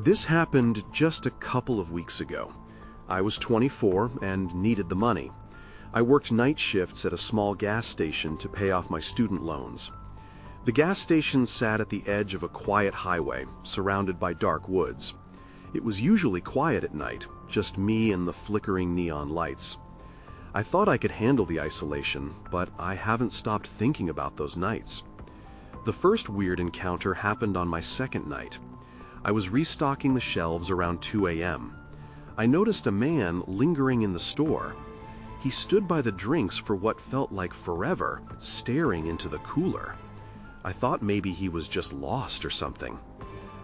This happened just a couple of weeks ago. I was 24 and needed the money. I worked night shifts at a small gas station to pay off my student loans. The gas station sat at the edge of a quiet highway, surrounded by dark woods. It was usually quiet at night, just me and the flickering neon lights. I thought I could handle the isolation, but I haven't stopped thinking about those nights. The first weird encounter happened on my second night. I was restocking the shelves around 2 a.m. I noticed a man lingering in the store. He stood by the drinks for what felt like forever, staring into the cooler. I thought maybe he was just lost or something.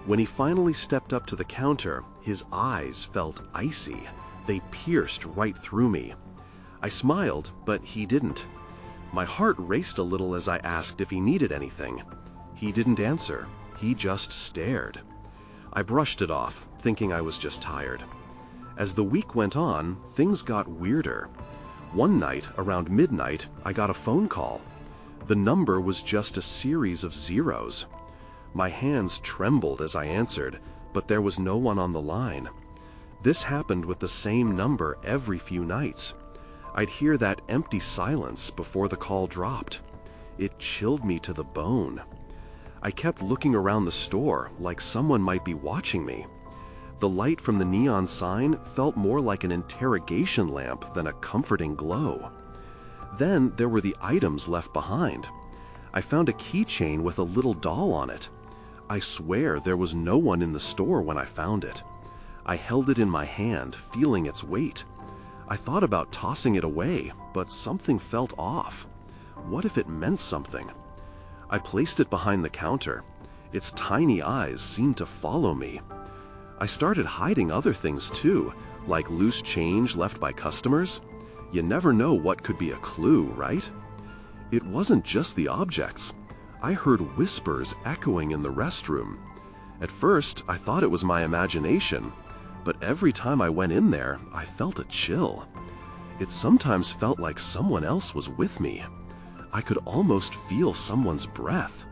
When he finally stepped up to the counter, his eyes felt icy. They pierced right through me. I smiled, but he didn't. My heart raced a little as I asked if he needed anything. He didn't answer. He just stared. I brushed it off, thinking I was just tired. As the week went on, things got weirder. One night, around midnight, I got a phone call. The number was just a series of zeros. My hands trembled as I answered, but there was no one on the line. This happened with the same number every few nights. I'd hear that empty silence before the call dropped. It chilled me to the bone. I kept looking around the store like someone might be watching me. The light from the neon sign felt more like an interrogation lamp than a comforting glow. Then there were the items left behind. I found a keychain with a little doll on it. I swear there was no one in the store when I found it. I held it in my hand, feeling its weight. I thought about tossing it away, but something felt off. What if it meant something? I placed it behind the counter. Its tiny eyes seemed to follow me. I started hiding other things too, like loose change left by customers. You never know what could be a clue, right? It wasn't just the objects. I heard whispers echoing in the restroom. At first, I thought it was my imagination, but every time I went in there, I felt a chill. It sometimes felt like someone else was with me. I could almost feel someone's breath.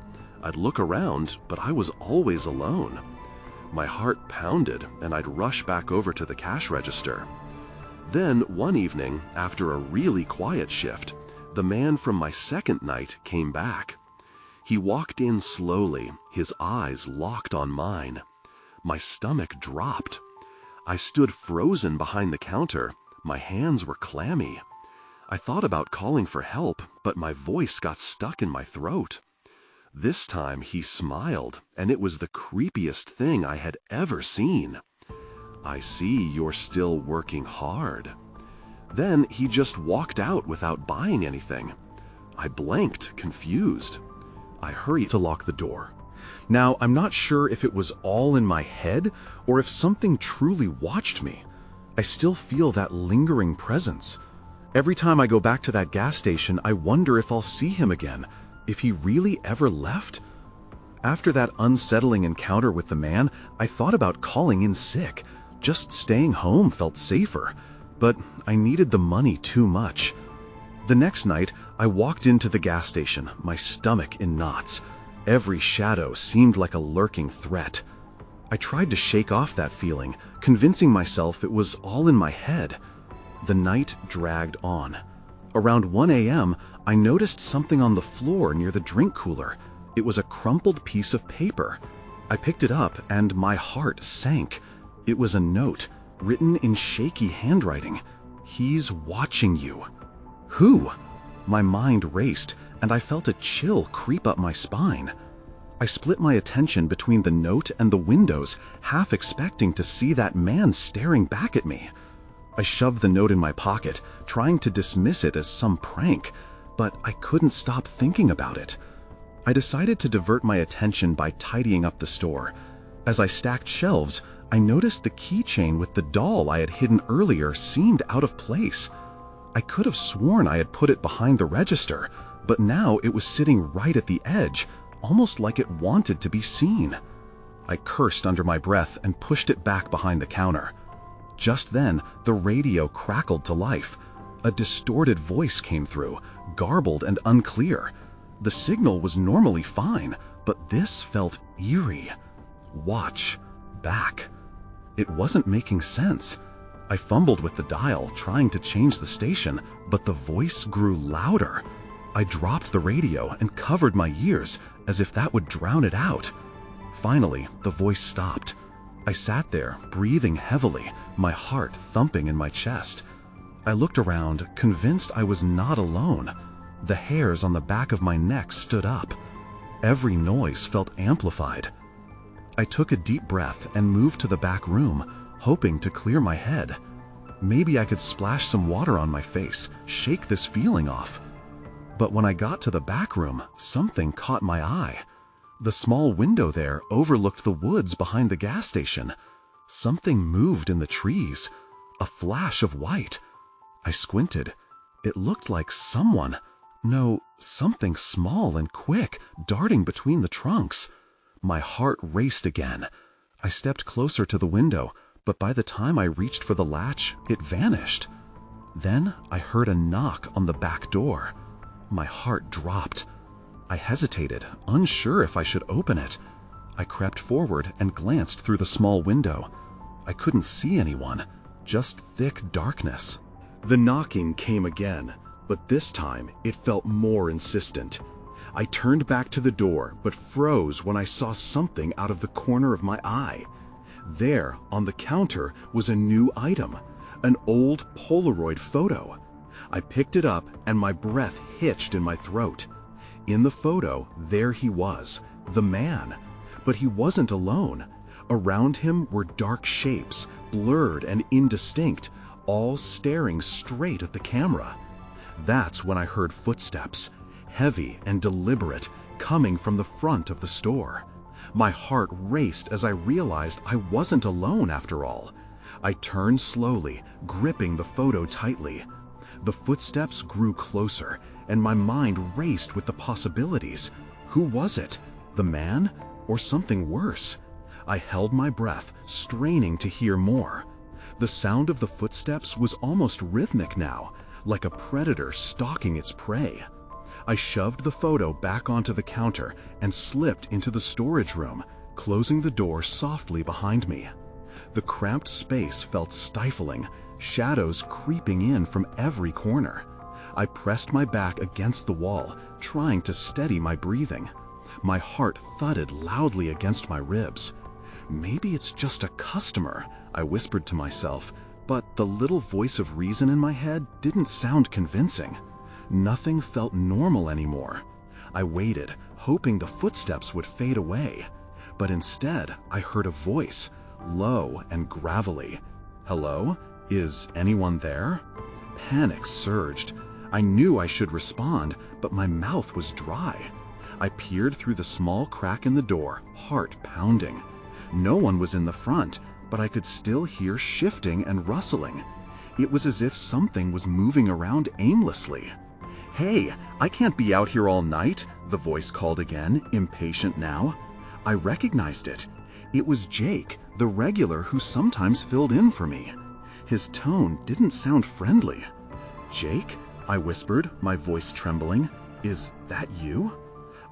I'd look around, but I was always alone. My heart pounded, and I'd rush back over to the cash register. Then, one evening, after a really quiet shift, the man from my second night came back. He walked in slowly, his eyes locked on mine. My stomach dropped. I stood frozen behind the counter. My hands were clammy. I thought about calling for help, but my voice got stuck in my throat. This time he smiled, and it was the creepiest thing I had ever seen. "I see you're still working hard." Then he just walked out without buying anything. I blanked, confused. I hurried to lock the door. Now, I'm not sure if it was all in my head or if something truly watched me. I still feel that lingering presence. Every time I go back to that gas station, I wonder if I'll see him again, if he really ever left. After that unsettling encounter with the man, I thought about calling in sick. Just staying home felt safer, but I needed the money too much. The next night, I walked into the gas station, my stomach in knots. Every shadow seemed like a lurking threat. I tried to shake off that feeling, convincing myself it was all in my head. The night dragged on. Around 1 a.m., I noticed something on the floor near the drink cooler. It was a crumpled piece of paper. I picked it up, and my heart sank. It was a note, written in shaky handwriting. "He's watching you." Who? My mind raced, and I felt a chill creep up my spine. I split my attention between the note and the windows, half expecting to see that man staring back at me. I shoved the note in my pocket, trying to dismiss it as some prank, but I couldn't stop thinking about it. I decided to divert my attention by tidying up the store. As I stacked shelves, I noticed the keychain with the doll I had hidden earlier seemed out of place. I could have sworn I had put it behind the register, but now it was sitting right at the edge, almost like it wanted to be seen. I cursed under my breath and pushed it back behind the counter. Just then, the radio crackled to life. A distorted voice came through, garbled and unclear. The signal was normally fine, but this felt eerie. "Watch. Back. It wasn't making sense. I fumbled with the dial, trying to change the station, but the voice grew louder. I dropped the radio and covered my ears as if that would drown it out. Finally, the voice stopped. I sat there, breathing heavily, my heart thumping in my chest. I looked around, convinced I was not alone. The hairs on the back of my neck stood up. Every noise felt amplified. I took a deep breath and moved to the back room, hoping to clear my head. Maybe I could splash some water on my face, shake this feeling off. But when I got to the back room, something caught my eye. The small window there overlooked the woods behind the gas station. Something moved in the trees, a flash of white. I squinted. It looked like someone. No, something small and quick, darting between the trunks. My heart raced again. I stepped closer to the window, but by the time I reached for the latch, it vanished. Then I heard a knock on the back door. My heart dropped. I hesitated, unsure if I should open it. I crept forward and glanced through the small window. I couldn't see anyone, just thick darkness. The knocking came again, but this time it felt more insistent. I turned back to the door, but froze when I saw something out of the corner of my eye. There, on the counter, was a new item, an old Polaroid photo. I picked it up and my breath hitched in my throat. In the photo, there he was, the man. But he wasn't alone. Around him were dark shapes, blurred and indistinct, all staring straight at the camera. That's when I heard footsteps, heavy and deliberate, coming from the front of the store. My heart raced as I realized I wasn't alone after all. I turned slowly, gripping the photo tightly. The footsteps grew closer, and my mind raced with the possibilities. Who was it? The man? Or something worse? I held my breath, straining to hear more. The sound of the footsteps was almost rhythmic now, like a predator stalking its prey. I shoved the photo back onto the counter and slipped into the storage room, closing the door softly behind me. The cramped space felt stifling, shadows creeping in from every corner. I pressed my back against the wall, trying to steady my breathing. My heart thudded loudly against my ribs. Maybe it's just a customer, I whispered to myself, but the little voice of reason in my head didn't sound convincing. Nothing felt normal anymore. I waited, hoping the footsteps would fade away. But instead, I heard a voice, low and gravelly. "Hello? Is anyone there?" Panic surged. I knew I should respond, but my mouth was dry. I peered through the small crack in the door, heart pounding. No one was in the front, but I could still hear shifting and rustling. It was as if something was moving around aimlessly. "Hey, I can't be out here all night," the voice called again, impatient now. I recognized it. It was Jake, the regular who sometimes filled in for me. His tone didn't sound friendly. "Jake?" I whispered, my voice trembling. "Is that you?"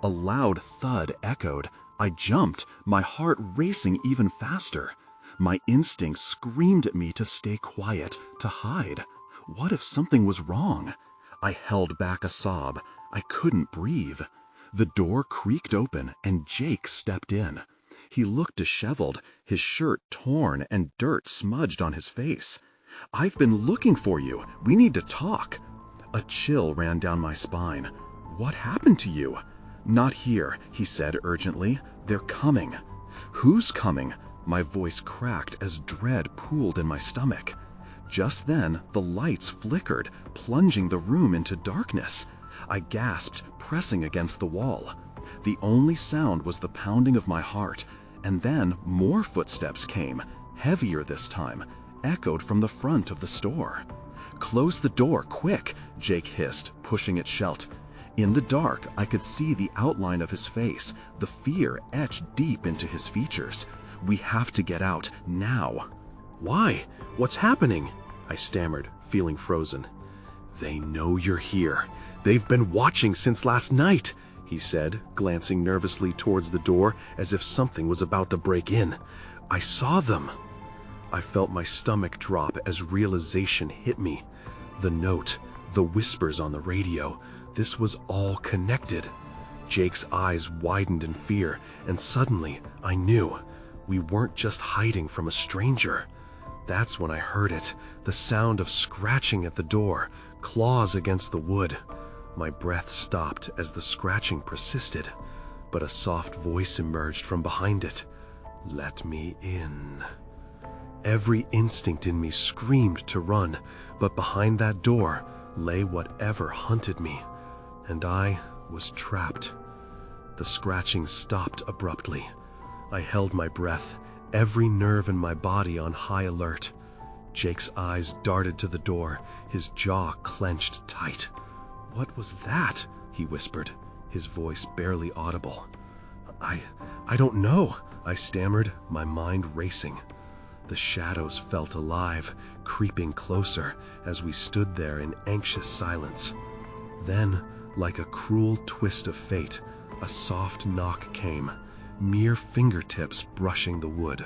A loud thud echoed. I jumped, my heart racing even faster. My instincts screamed at me to stay quiet, to hide. What if something was wrong? I held back a sob. I couldn't breathe. The door creaked open and Jake stepped in. He looked disheveled, his shirt torn and dirt smudged on his face. "I've been looking for you. We need to talk." A chill ran down my spine. "What happened to you?" "Not here," he said urgently. "They're coming." "Who's coming?" My voice cracked as dread pooled in my stomach. Just then, the lights flickered, plunging the room into darkness. I gasped, pressing against the wall. The only sound was the pounding of my heart, and then more footsteps came, heavier this time, echoed from the front of the store. "Close the door, quick," Jake hissed, pushing it shut. In the dark, I could see the outline of his face, the fear etched deep into his features. "We have to get out, now." "Why? What's happening?" I stammered, feeling frozen. "They know you're here. They've been watching since last night," he said, glancing nervously towards the door as if something was about to break in. "I saw them." I felt my stomach drop as realization hit me. The note, the whispers on the radio, this was all connected. Jake's eyes widened in fear, and suddenly I knew we weren't just hiding from a stranger. That's when I heard it, the sound of scratching at the door, claws against the wood. My breath stopped as the scratching persisted, but a soft voice emerged from behind it. "Let me in." Every instinct in me screamed to run, but behind that door lay whatever hunted me, and I was trapped. The scratching stopped abruptly. I held my breath, every nerve in my body on high alert. Jake's eyes darted to the door, his jaw clenched tight. "What was that?" he whispered, his voice barely audible. I don't know," I stammered, my mind racing. The shadows felt alive, creeping closer as we stood there in anxious silence. Then, like a cruel twist of fate, a soft knock came, mere fingertips brushing the wood.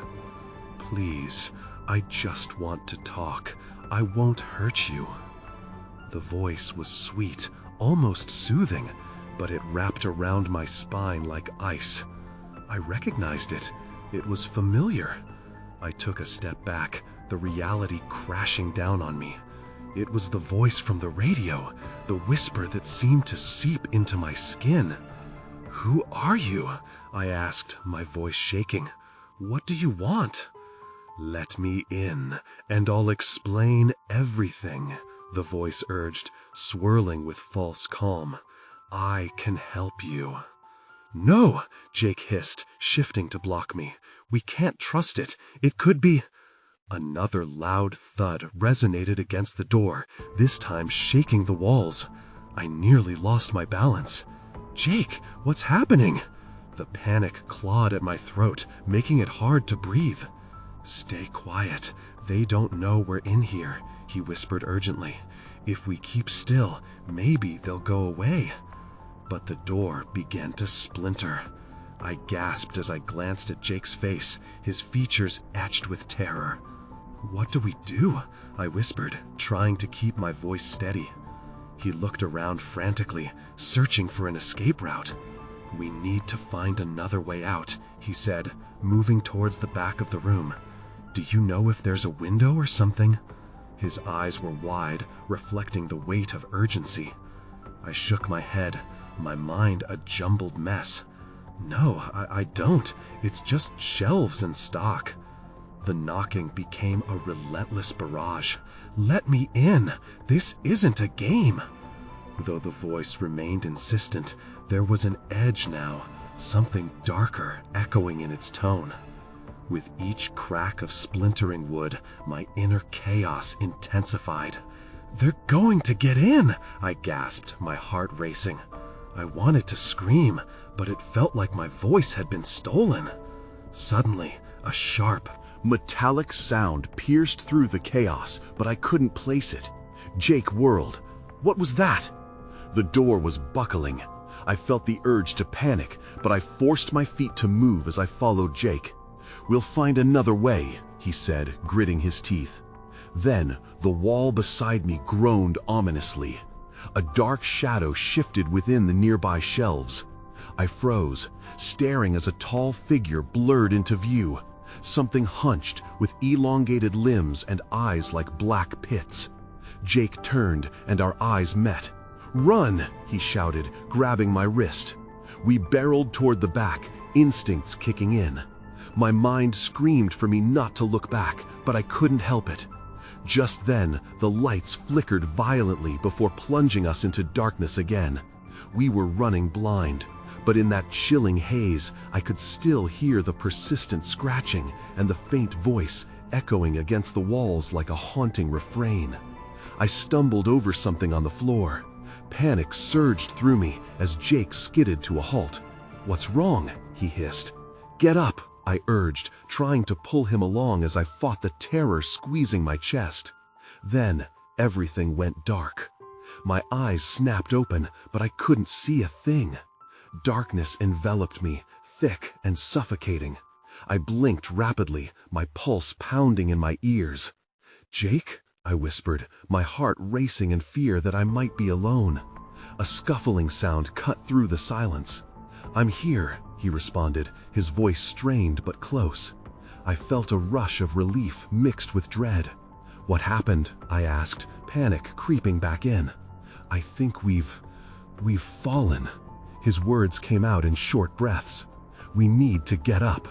"Please, I just want to talk. I won't hurt you." The voice was sweet, almost soothing, but it wrapped around my spine like ice. I recognized it. It was familiar. I took a step back, the reality crashing down on me. It was the voice from the radio, the whisper that seemed to seep into my skin. "Who are you?" I asked, my voice shaking. "What do you want?" "Let me in, and I'll explain everything," the voice urged, swirling with false calm. "I can help you." "No," Jake hissed, shifting to block me. "We can't trust it. It could be—" Another loud thud resonated against the door, this time shaking the walls. I nearly lost my balance. "Jake, what's happening?" The panic clawed at my throat, making it hard to breathe. "Stay quiet. They don't know we're in here," he whispered urgently. "If we keep still, maybe they'll go away." But the door began to splinter. I gasped as I glanced at Jake's face, his features etched with terror. "What do we do?" I whispered, trying to keep my voice steady. He looked around frantically, searching for an escape route. "We need to find another way out," he said, moving towards the back of the room. "Do you know if there's a window or something?" His eyes were wide, reflecting the weight of urgency. I shook my head, my mind a jumbled mess. "No, I don't. It's just shelves and stock." The knocking became a relentless barrage. "Let me in. This isn't a game." Though the voice remained insistent, there was an edge now, something darker echoing in its tone. With each crack of splintering wood, my inner chaos intensified. "They're going to get in!" I gasped, my heart racing. I wanted to scream, but it felt like my voice had been stolen. Suddenly, a sharp, metallic sound pierced through the chaos, but I couldn't place it. Jake whirled. What was that? The door was buckling. I felt the urge to panic, but I forced my feet to move as I followed Jake. "We'll find another way," he said, gritting his teeth. Then, the wall beside me groaned ominously. A dark shadow shifted within the nearby shelves. I froze, staring as a tall figure blurred into view, something hunched with elongated limbs and eyes like black pits. Jake turned and our eyes met. "Run!" he shouted, grabbing my wrist. We barreled toward the back, instincts kicking in. My mind screamed for me not to look back, but I couldn't help it. Just then, the lights flickered violently before plunging us into darkness again. We were running blind, but in that chilling haze, I could still hear the persistent scratching and the faint voice echoing against the walls like a haunting refrain. I stumbled over something on the floor. Panic surged through me as Jake skidded to a halt. "What's wrong?" he hissed. "Get up," I urged, trying to pull him along as I fought the terror squeezing my chest. Then, everything went dark. My eyes snapped open, but I couldn't see a thing. Darkness enveloped me, thick and suffocating. I blinked rapidly, my pulse pounding in my ears. "Jake?" I whispered, my heart racing in fear that I might be alone. A scuffling sound cut through the silence. "I'm here," he responded, his voice strained but close. I felt a rush of relief mixed with dread. "What happened?" I asked, panic creeping back in. "I think we've fallen." His words came out in short breaths. "We need to get up."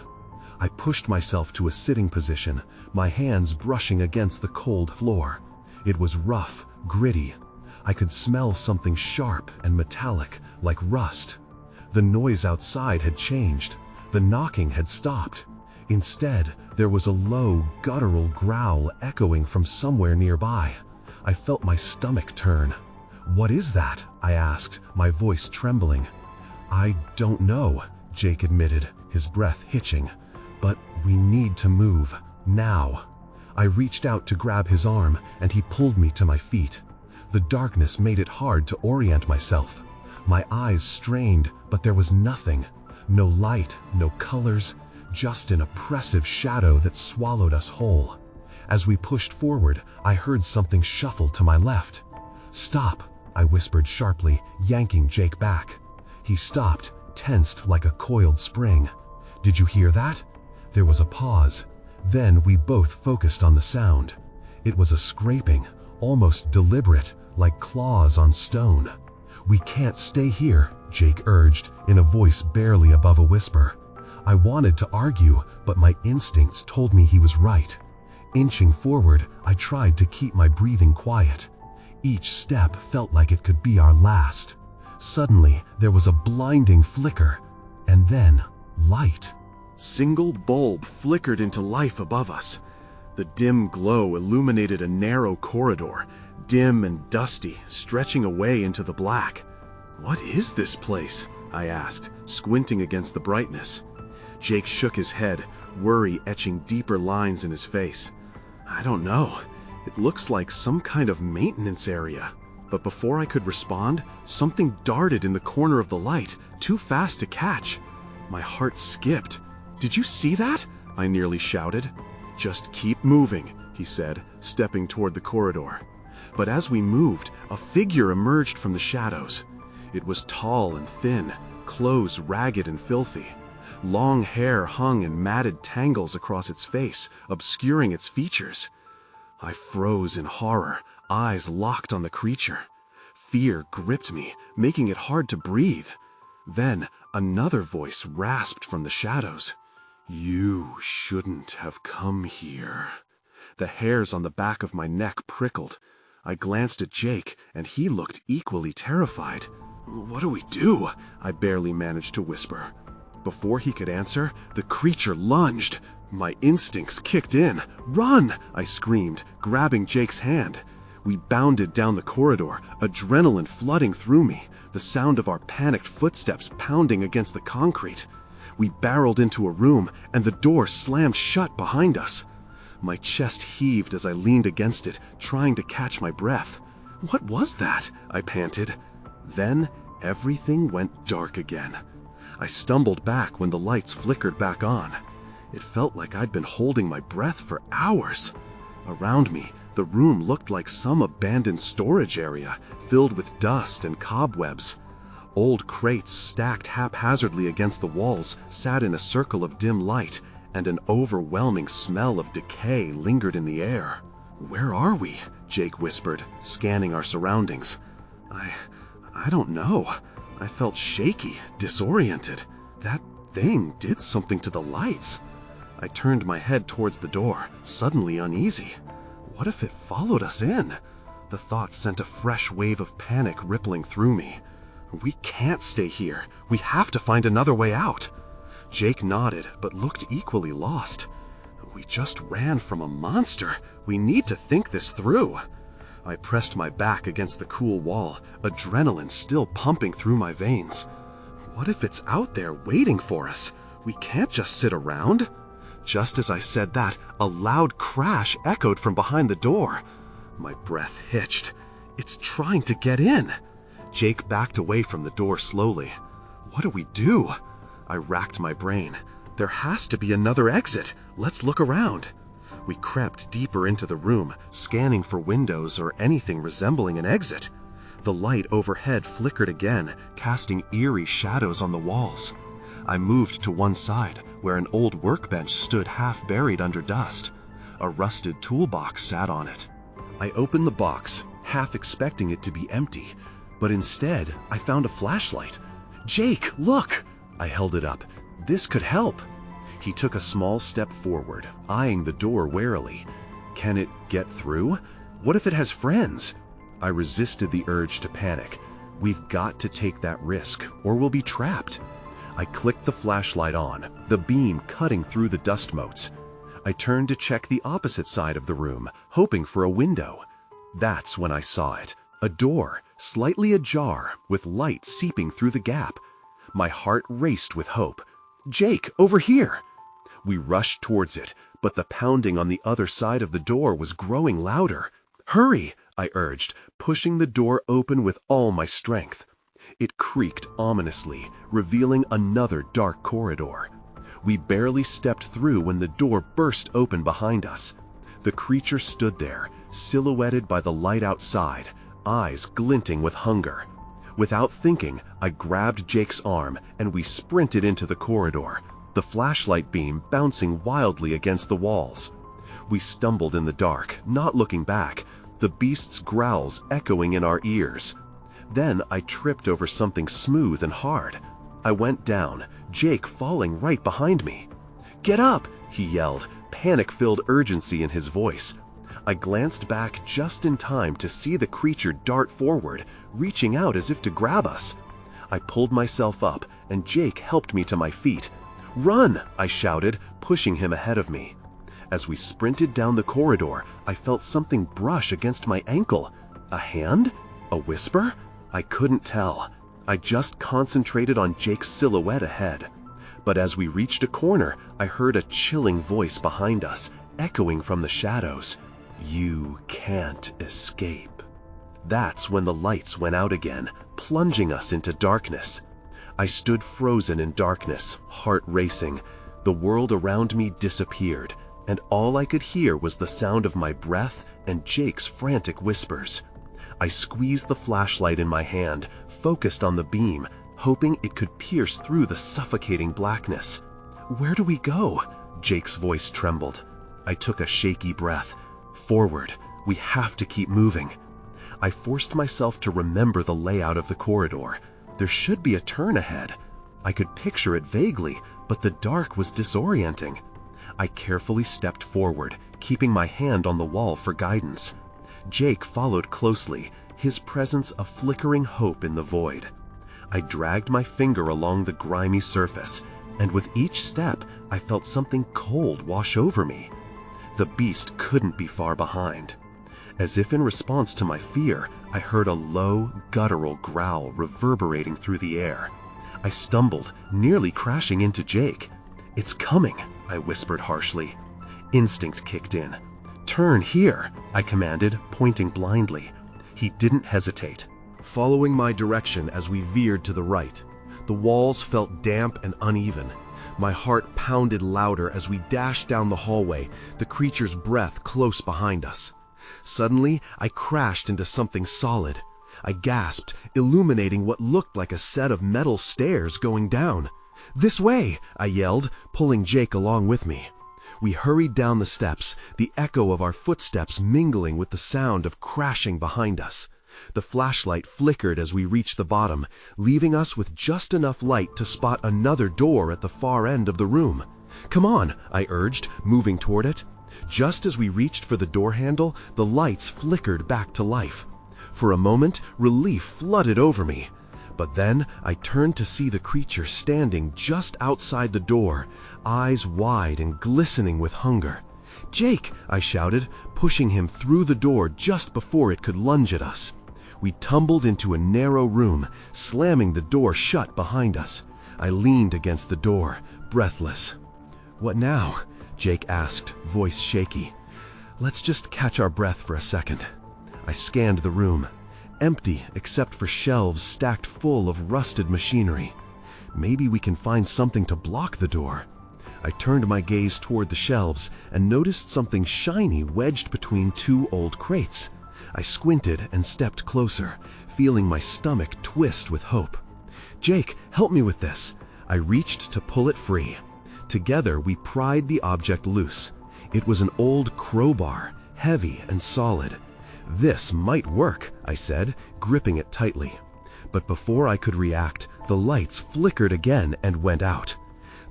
I pushed myself to a sitting position, my hands brushing against the cold floor. It was rough, gritty. I could smell something sharp and metallic, like rust. The noise outside had changed. The knocking had stopped. Instead, there was a low, guttural growl echoing from somewhere nearby. I felt my stomach turn. "What is that?" I asked, my voice trembling. "I don't know," Jake admitted, his breath hitching. "But we need to move, now." I reached out to grab his arm, and he pulled me to my feet. The darkness made it hard to orient myself. My eyes strained, but there was nothing. No light, no colors, just an oppressive shadow that swallowed us whole. As we pushed forward, I heard something shuffle to my left. "Stop," I whispered sharply, yanking Jake back. He stopped, tensed like a coiled spring. "Did you hear that?" There was a pause. Then we both focused on the sound. It was a scraping, almost deliberate, like claws on stone. "We can't stay here," Jake urged, in a voice barely above a whisper. I wanted to argue, but my instincts told me he was right. Inching forward, I tried to keep my breathing quiet. Each step felt like it could be our last. Suddenly, there was a blinding flicker, and then light. Single bulb flickered into life above us. The dim glow illuminated a narrow corridor, dim and dusty, stretching away into the black. "What is this place?" I asked, squinting against the brightness. Jake shook his head, worry etching deeper lines in his face. "I don't know. It looks like some kind of maintenance area." But before I could respond, something darted in the corner of the light, too fast to catch. My heart skipped. "Did you see that?" I nearly shouted. "Just keep moving," he said, stepping toward the corridor. But as we moved, a figure emerged from the shadows. It was tall and thin, clothes ragged and filthy. Long hair hung in matted tangles across its face, obscuring its features. I froze in horror, eyes locked on the creature. Fear gripped me, making it hard to breathe. Then another voice rasped from the shadows. "You shouldn't have come here." The hairs on the back of my neck prickled. I glanced at Jake, and he looked equally terrified. "What do we do?" I barely managed to whisper. Before he could answer, the creature lunged. My instincts kicked in. "Run!" I screamed, grabbing Jake's hand. We bounded down the corridor, adrenaline flooding through me, the sound of our panicked footsteps pounding against the concrete. We barreled into a room, and the door slammed shut behind us. My chest heaved as I leaned against it, trying to catch my breath. "What was that?" I panted. Then everything went dark again. I stumbled back when the lights flickered back on. It felt like I'd been holding my breath for hours. Around me, the room looked like some abandoned storage area, filled with dust and cobwebs. Old crates stacked haphazardly against the walls sat in a circle of dim light, and an overwhelming smell of decay lingered in the air. "Where are we?" Jake whispered, scanning our surroundings. I don't know. I felt shaky, disoriented. That thing did something to the lights. I turned my head towards the door, suddenly uneasy. What if it followed us in? The thought sent a fresh wave of panic rippling through me. "We can't stay here. We have to find another way out." Jake nodded, but looked equally lost. "We just ran from a monster. We need to think this through." I pressed my back against the cool wall, adrenaline still pumping through my veins. What if it's out there waiting for us? We can't just sit around. Just as I said that, a loud crash echoed from behind the door. My breath hitched. It's trying to get in. Jake backed away from the door slowly. What do we do? I racked my brain. There has to be another exit. Let's look around. We crept deeper into the room, scanning for windows or anything resembling an exit. The light overhead flickered again, casting eerie shadows on the walls. I moved to one side, where an old workbench stood half buried under dust. A rusted toolbox sat on it. I opened the box, half expecting it to be empty, but instead I found a flashlight. "Jake, look!" I held it up. "This could help." He took a small step forward, eyeing the door warily. "Can it get through? What if it has friends?" I resisted the urge to panic. We've got to take that risk, or we'll be trapped. I clicked the flashlight on, the beam cutting through the dust motes. I turned to check the opposite side of the room, hoping for a window. That's when I saw it. A door, slightly ajar, with light seeping through the gap. My heart raced with hope. "Jake, over here!" We rushed towards it, but the pounding on the other side of the door was growing louder. "Hurry!" I urged, pushing the door open with all my strength. It creaked ominously, revealing another dark corridor. We barely stepped through when the door burst open behind us. The creature stood there, silhouetted by the light outside, eyes glinting with hunger. Without thinking, I grabbed Jake's arm and we sprinted into the corridor, the flashlight beam bouncing wildly against the walls. We stumbled in the dark, not looking back, the beast's growls echoing in our ears. Then I tripped over something smooth and hard. I went down, Jake falling right behind me. "Get up!" he yelled, panic-filled urgency in his voice. I glanced back just in time to see the creature dart forward, reaching out as if to grab us. I pulled myself up, and Jake helped me to my feet. "Run!" I shouted, pushing him ahead of me. As we sprinted down the corridor, I felt something brush against my ankle. A hand? A whisper? I couldn't tell. I just concentrated on Jake's silhouette ahead. But as we reached a corner, I heard a chilling voice behind us, echoing from the shadows. "You can't escape." That's when the lights went out again, plunging us into darkness. I stood frozen in darkness, heart racing. The world around me disappeared, and all I could hear was the sound of my breath and Jake's frantic whispers. I squeezed the flashlight in my hand, focused on the beam, hoping it could pierce through the suffocating blackness. "Where do we go?" Jake's voice trembled. I took a shaky breath. "Forward. We have to keep moving." I forced myself to remember the layout of the corridor. There should be a turn ahead. I could picture it vaguely, but the dark was disorienting. I carefully stepped forward, keeping my hand on the wall for guidance. Jake followed closely, his presence a flickering hope in the void. I dragged my finger along the grimy surface, and with each step, I felt something cold wash over me. The beast couldn't be far behind. As if in response to my fear, I heard a low, guttural growl reverberating through the air. I stumbled, nearly crashing into Jake. "It's coming," I whispered harshly. Instinct kicked in. "Turn here," I commanded, pointing blindly. He didn't hesitate, following my direction as we veered to the right. The walls felt damp and uneven. My heart pounded louder as we dashed down the hallway, the creature's breath close behind us. Suddenly, I crashed into something solid. I gasped, illuminating what looked like a set of metal stairs going down. "This way!" I yelled, pulling Jake along with me. We hurried down the steps, the echo of our footsteps mingling with the sound of crashing behind us. The flashlight flickered as we reached the bottom, leaving us with just enough light to spot another door at the far end of the room. "Come on," I urged, moving toward it. Just as we reached for the door handle, the lights flickered back to life. For a moment, relief flooded over me. But then I turned to see the creature standing just outside the door, eyes wide and glistening with hunger. "Jake!" I shouted, pushing him through the door just before it could lunge at us. We tumbled into a narrow room, slamming the door shut behind us. I leaned against the door, breathless. "What now?" Jake asked, voice shaky. "Let's just catch our breath for a second." I scanned the room. Empty except for shelves stacked full of rusted machinery. Maybe we can find something to block the door. I turned my gaze toward the shelves and noticed something shiny wedged between two old crates. I squinted and stepped closer, feeling my stomach twist with hope. "Jake, help me with this." I reached to pull it free. Together, we pried the object loose. It was an old crowbar, heavy and solid. "This might work," I said, gripping it tightly. But before I could react, the lights flickered again and went out.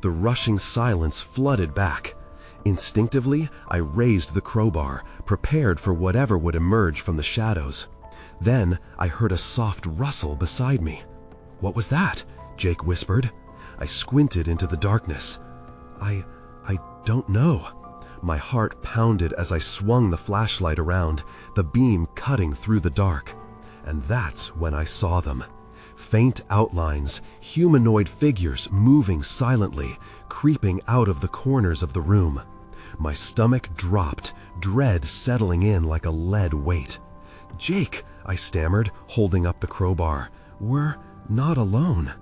The rushing silence flooded back. Instinctively, I raised the crowbar, prepared for whatever would emerge from the shadows. Then I heard a soft rustle beside me. "What was that?" Jake whispered. I squinted into the darkness. I don't know." My heart pounded as I swung the flashlight around, the beam cutting through the dark. And that's when I saw them. Faint outlines, humanoid figures moving silently, creeping out of the corners of the room. My stomach dropped, dread settling in like a lead weight. "Jake," I stammered, holding up the crowbar, "we're not alone."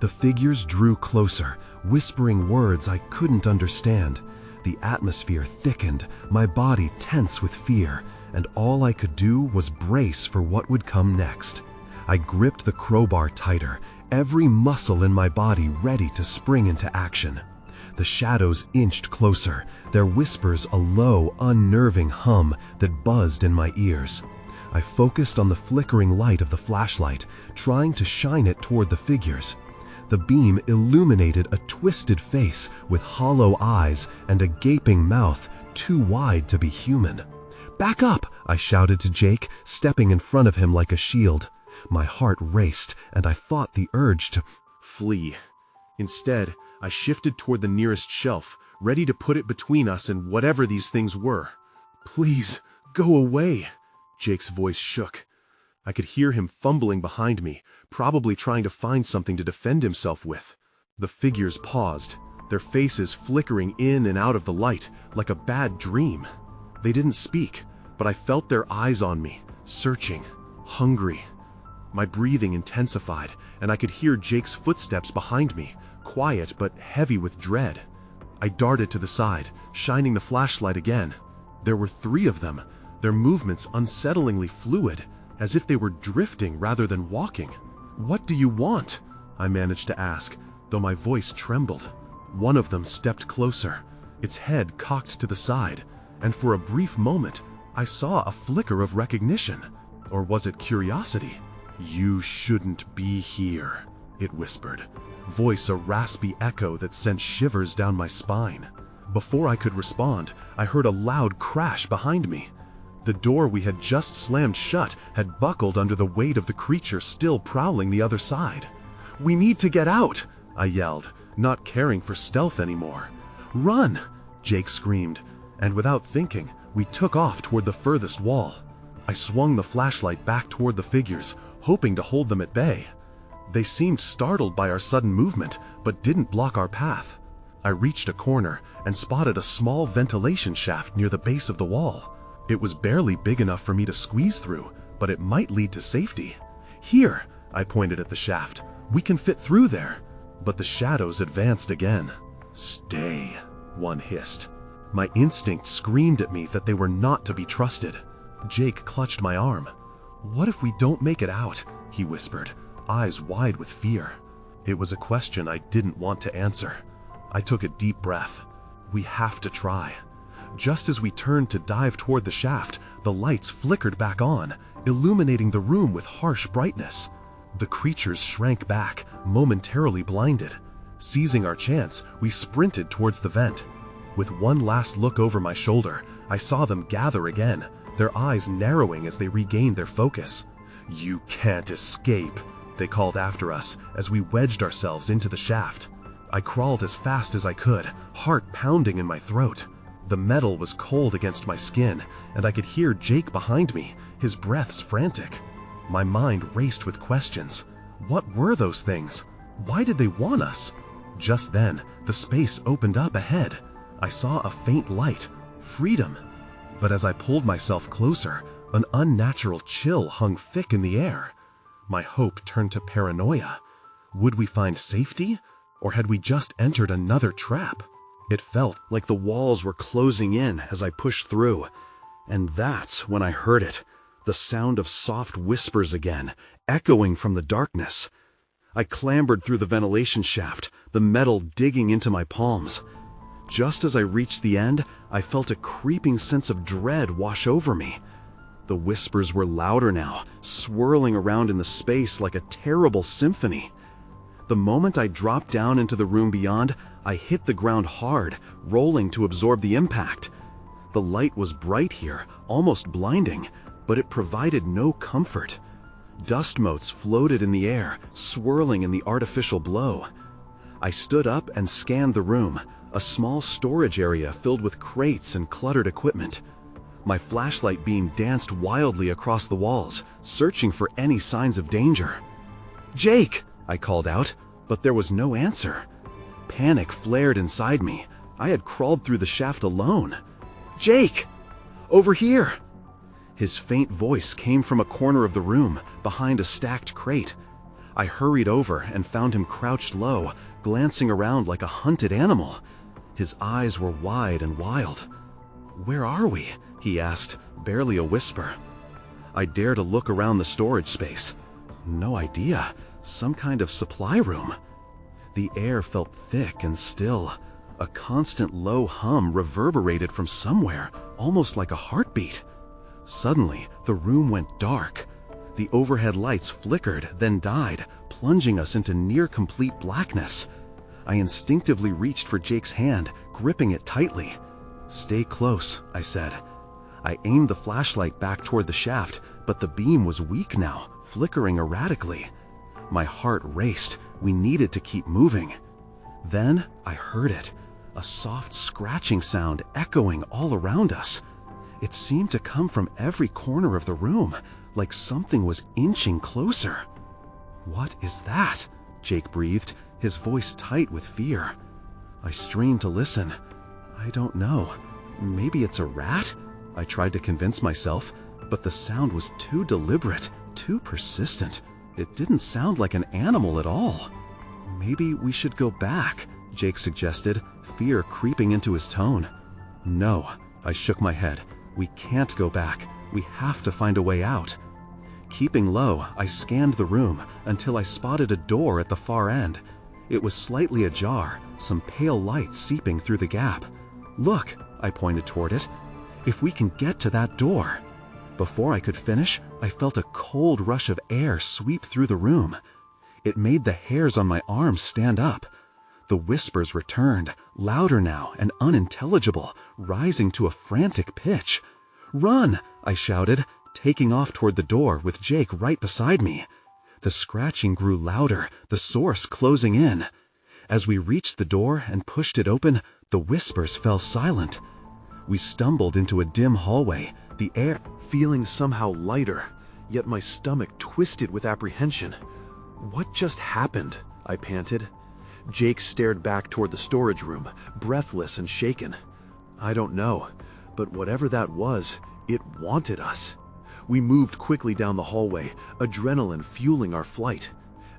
The figures drew closer, whispering words I couldn't understand. The atmosphere thickened, my body tense with fear, and all I could do was brace for what would come next. I gripped the crowbar tighter, every muscle in my body ready to spring into action. The shadows inched closer, their whispers a low, unnerving hum that buzzed in my ears. I focused on the flickering light of the flashlight, trying to shine it toward the figures. The beam illuminated a twisted face with hollow eyes and a gaping mouth too wide to be human. "Back up!" I shouted to Jake, stepping in front of him like a shield. My heart raced, and I fought the urge to flee. Instead, I shifted toward the nearest shelf, ready to put it between us and whatever these things were. "Please, go away!" Jake's voice shook. I could hear him fumbling behind me, probably trying to find something to defend himself with. The figures paused, their faces flickering in and out of the light like a bad dream. They didn't speak, but I felt their eyes on me, searching, hungry. My breathing intensified, and I could hear Jake's footsteps behind me, quiet but heavy with dread. I darted to the side, shining the flashlight again. There were 3 of them, their movements unsettlingly fluid, as if they were drifting rather than walking. "What do you want?" I managed to ask, though my voice trembled. One of them stepped closer, its head cocked to the side, and for a brief moment, I saw a flicker of recognition. Or was it curiosity? "You shouldn't be here," it whispered, voice a raspy echo that sent shivers down my spine. Before I could respond, I heard a loud crash behind me. The door we had just slammed shut had buckled under the weight of the creature still prowling the other side. "We need to get out!" I yelled, not caring for stealth anymore. "Run!" Jake screamed, and without thinking, we took off toward the furthest wall. I swung the flashlight back toward the figures, hoping to hold them at bay. They seemed startled by our sudden movement, but didn't block our path. I reached a corner and spotted a small ventilation shaft near the base of the wall. It was barely big enough for me to squeeze through, but it might lead to safety. "Here," I pointed at the shaft. "We can fit through there." But the shadows advanced again. "Stay," one hissed. My instinct screamed at me that they were not to be trusted. Jake clutched my arm. "What if we don't make it out?" he whispered, eyes wide with fear. It was a question I didn't want to answer. I took a deep breath. We have to try. Just as we turned to dive toward the shaft, the lights flickered back on, illuminating the room with harsh brightness. The creatures shrank back, momentarily blinded. Seizing our chance, we sprinted towards the vent. With one last look over my shoulder, I saw them gather again, their eyes narrowing as they regained their focus. "You can't escape," they called after us as we wedged ourselves into the shaft. I crawled as fast as I could, heart pounding in my throat. The metal was cold against my skin, and I could hear Jake behind me, his breaths frantic. My mind raced with questions. What were those things? Why did they want us? Just then, the space opened up ahead. I saw a faint light. Freedom. But as I pulled myself closer, an unnatural chill hung thick in the air. My hope turned to paranoia. Would we find safety? Or had we just entered another trap? It felt like the walls were closing in as I pushed through. And that's when I heard it, the sound of soft whispers again, echoing from the darkness. I clambered through the ventilation shaft, the metal digging into my palms. Just as I reached the end, I felt a creeping sense of dread wash over me. The whispers were louder now, swirling around in the space like a terrible symphony. The moment I dropped down into the room beyond, I hit the ground hard, rolling to absorb the impact. The light was bright here, almost blinding, but it provided no comfort. Dust motes floated in the air, swirling in the artificial glow. I stood up and scanned the room, a small storage area filled with crates and cluttered equipment. My flashlight beam danced wildly across the walls, searching for any signs of danger. "Jake!" I called out, but there was no answer. Panic flared inside me. I had crawled through the shaft alone. "Jake! Over here!" His faint voice came from a corner of the room, behind a stacked crate. I hurried over and found him crouched low, glancing around like a hunted animal. His eyes were wide and wild. "Where are we?" he asked, barely a whisper. I dared to look around the storage space. No idea. Some kind of supply room. The air felt thick and still. A constant low hum reverberated from somewhere, almost like a heartbeat. Suddenly, the room went dark. The overhead lights flickered, then died, plunging us into near-complete blackness. I instinctively reached for Jake's hand, gripping it tightly. "Stay close," I said. I aimed the flashlight back toward the shaft, but the beam was weak now, flickering erratically. My heart raced. We needed to keep moving. Then I heard it, a soft scratching sound echoing all around us. It seemed to come from every corner of the room, like something was inching closer. "What is that?" Jake breathed, his voice tight with fear. I strained to listen. "I don't know. Maybe it's a rat?" I tried to convince myself, but the sound was too deliberate, too persistent. It didn't sound like an animal at all. "Maybe we should go back," Jake suggested, fear creeping into his tone. "No," I shook my head. "We can't go back. We have to find a way out." Keeping low, I scanned the room until I spotted a door at the far end. It was slightly ajar, some pale light seeping through the gap. "Look," I pointed toward it. "If we can get to that door." Before I could finish, I felt a cold rush of air sweep through the room. It made the hairs on my arms stand up. The whispers returned, louder now and unintelligible, rising to a frantic pitch. "Run!" I shouted, taking off toward the door with Jake right beside me. The scratching grew louder, the source closing in. As we reached the door and pushed it open, the whispers fell silent. We stumbled into a dim hallway, the air feeling somehow lighter, yet my stomach twisted with apprehension. "What just happened?" I panted. Jake stared back toward the storage room, breathless and shaken. "I don't know, but whatever that was, it wanted us." We moved quickly down the hallway, adrenaline fueling our flight.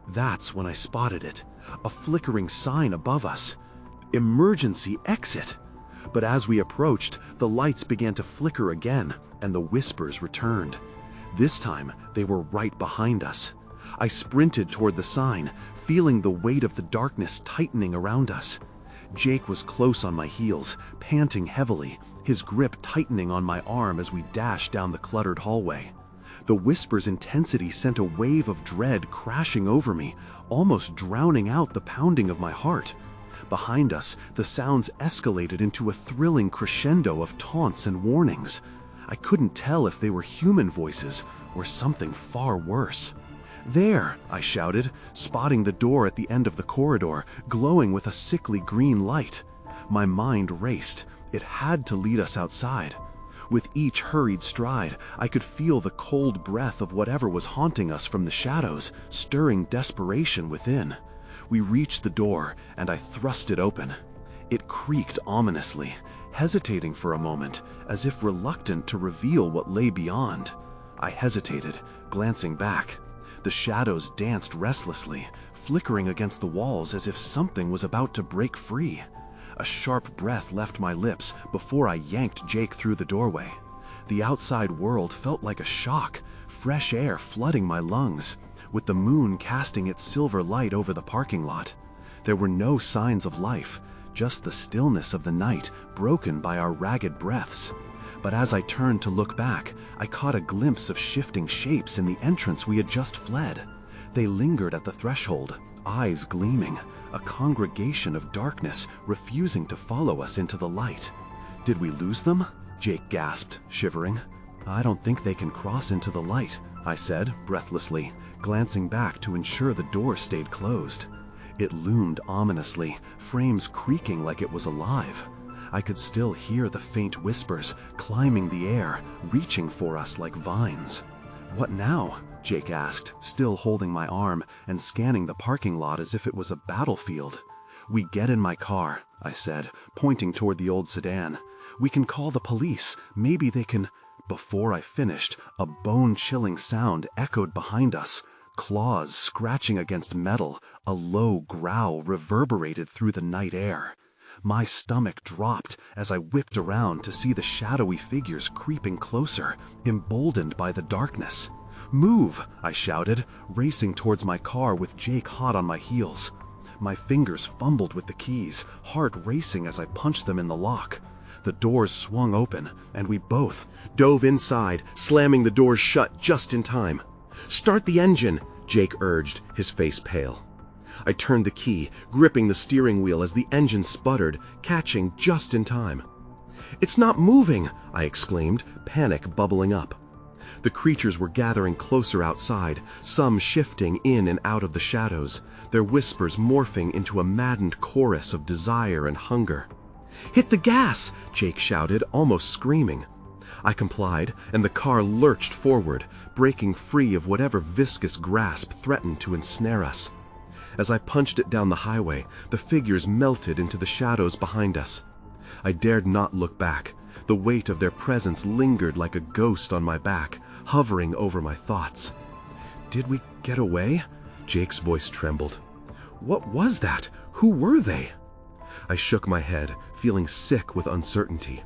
That's when I spotted it, a flickering sign above us. "Emergency exit." But as we approached, the lights began to flicker again, and the whispers returned. This time, they were right behind us. I sprinted toward the sign, feeling the weight of the darkness tightening around us. Jake was close on my heels, panting heavily, his grip tightening on my arm as we dashed down the cluttered hallway. The whisper's intensity sent a wave of dread crashing over me, almost drowning out the pounding of my heart. Behind us, the sounds escalated into a thrilling crescendo of taunts and warnings. I couldn't tell if they were human voices or something far worse. "There!" I shouted, spotting the door at the end of the corridor, glowing with a sickly green light. My mind raced. It had to lead us outside. With each hurried stride, I could feel the cold breath of whatever was haunting us from the shadows, stirring desperation within. We reached the door, and I thrust it open. It creaked ominously, hesitating for a moment, as if reluctant to reveal what lay beyond. I hesitated, glancing back. The shadows danced restlessly, flickering against the walls as if something was about to break free. A sharp breath left my lips before I yanked Jake through the doorway. The outside world felt like a shock, fresh air flooding my lungs, with the moon casting its silver light over the parking lot. There were no signs of life, just the stillness of the night broken by our ragged breaths. But as I turned to look back, I caught a glimpse of shifting shapes in the entrance we had just fled. They lingered at the threshold, eyes gleaming, a congregation of darkness refusing to follow us into the light. "Did we lose them?" Jake gasped, shivering. "I don't think they can cross into the light," I said, breathlessly, glancing back to ensure the door stayed closed. It loomed ominously, frames creaking like it was alive. I could still hear the faint whispers climbing the air, reaching for us like vines. "What now?" Jake asked, still holding my arm and scanning the parking lot as if it was a battlefield. "We get in my car," I said, pointing toward the old sedan. "We can call the police. Maybe they can—" Before I finished, a bone-chilling sound echoed behind us. Claws scratching against metal, a low growl reverberated through the night air. My stomach dropped as I whipped around to see the shadowy figures creeping closer, emboldened by the darkness. "Move!" I shouted, racing towards my car with Jake hot on my heels. My fingers fumbled with the keys, heart racing as I punched them in the lock. The doors swung open, and we both dove inside, slamming the doors shut just in time. "Start the engine," Jake urged, his face pale. I turned the key, gripping the steering wheel as the engine sputtered, catching just in time. "It's not moving!" I exclaimed, panic bubbling up. The creatures were gathering closer outside, some shifting in and out of the shadows, their whispers morphing into a maddened chorus of desire and hunger. "Hit the gas!" Jake shouted, almost screaming. I complied, and the car lurched forward, breaking free of whatever viscous grasp threatened to ensnare us. As I punched it down the highway, the figures melted into the shadows behind us. I dared not look back. The weight of their presence lingered like a ghost on my back, hovering over my thoughts. "Did we get away?" Jake's voice trembled. "What was that? Who were they?" I shook my head, feeling sick with uncertainty.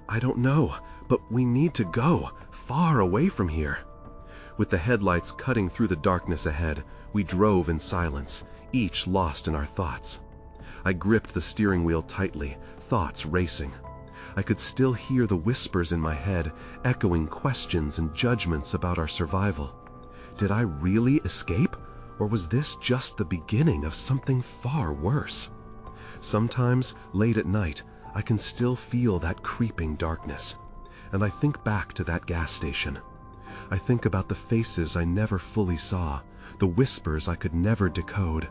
"I don't know, but we need to go, far away from here." With the headlights cutting through the darkness ahead, we drove in silence, each lost in our thoughts. I gripped the steering wheel tightly, thoughts racing. I could still hear the whispers in my head, echoing questions and judgments about our survival. Did I really escape, or was this just the beginning of something far worse? Sometimes, late at night, I can still feel that creeping darkness, and I think back to that gas station. I think about the faces I never fully saw, the whispers I could never decode.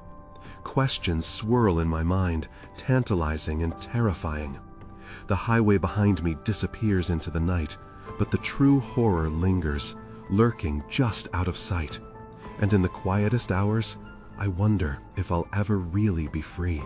Questions swirl in my mind, tantalizing and terrifying. The highway behind me disappears into the night, but the true horror lingers, lurking just out of sight. And in the quietest hours, I wonder if I'll ever really be free.